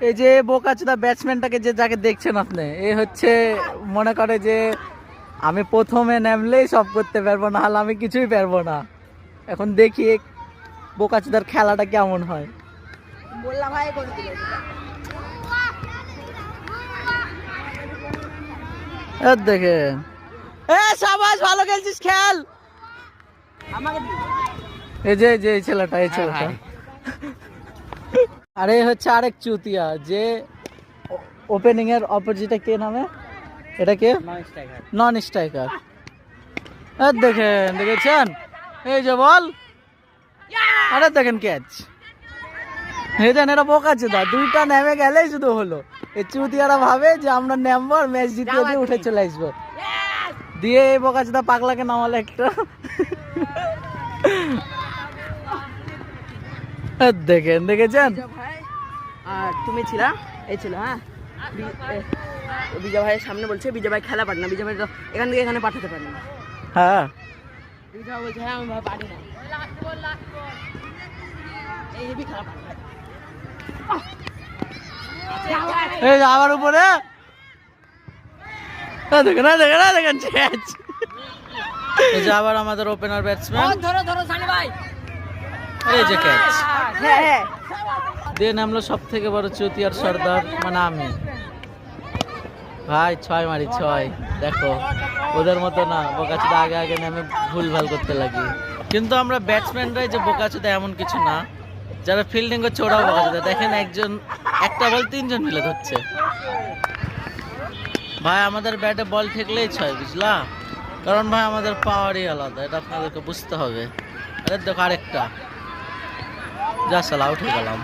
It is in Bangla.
এই যে বোকাচোদা ব্যাটসম্যানটাকে যে যাকে দেখছেন আপনি, এ হচ্ছে মনে করে যে আমি প্রথমে নামলেই সব করতে পারবো, না হলে আমি কিছুই পারবো না। এখন দেখি বোকাচোদার খেলাটা কেমন হয়। বললাম ভাই করে দিল। দেখেন, শাবাশ, ভালো খেলছিস, খেল। এই যে এই ছেলেটা, এই ছেলেটা। আরে হচ্ছে আরেক চুতিয়া, যে ওপেনিং এর অপোজিটে কে নামে, এটা কে? Non striker. দেখেন, দেখেছেন, এই যে বল, আরে দেখেন ক্যাচ। এই দেন, এটা বোকাচোদা, দুইটা নেমে গেলেই শুধু হলো। এই চুতিয়ারা ভাবে যে আমরা নামবো আর ম্যাচ জিতিয়ে দিয়ে উঠে চলে আসবো, দিয়ে এই বোকাচোদা পাগলাকে নামালে একটা। দেখেন, দেখেছেন। আর তুমি ছিলা, এই ছিল। হ্যাঁ, বিজয় ভাইয়ের সামনে বলছে বিজয় ভাই খেলা পারে না, বিজয় ভাই তো এখান থেকে এখানে পাঠাতে পারে না। হ্যাঁ, বিজয় ভাই বলছে হ্যাঁ আমি পারি না, এই হেভি খেলা পারে। এই যে আবার উপরে, দেখেন, দেখেন, দেখেন ক্যাচ। এই যে আবার আমাদের ওপেনার ব্যাটসম্যান, ধরো ধরো সানি ভাই, এই যে ক্যাচ। হ্যাঁ হ্যাঁ, দিয়ে নামলো সব থেকে বড় চুতিয়ার সর্দার, মানে আমি। ভাই 6 মারি 6, দেখো ওদের মতো না, বোকাচোদা আগে আগে নামে ভুল ভাল করতে লাগি। কিন্তু আমরা ব্যাটসম্যানরাই যে বোকাচোদা এমন কিছু না, যারা ফিল্ডিং করছে ওরাও বোকাচোদা। দেখেন, একটা বল 3 জন মিলে ধরছে। ভাই আমাদের ব্যাটে বল ঠেকলেই 6, বুঝলা? কারণ ভাই আমাদের পাওয়ারই আলাদা, এটা আপনাদেরকে বুঝতে হবে। আরে দেখো আরেকটা, যা সালা, আউট হয়ে গেলাম।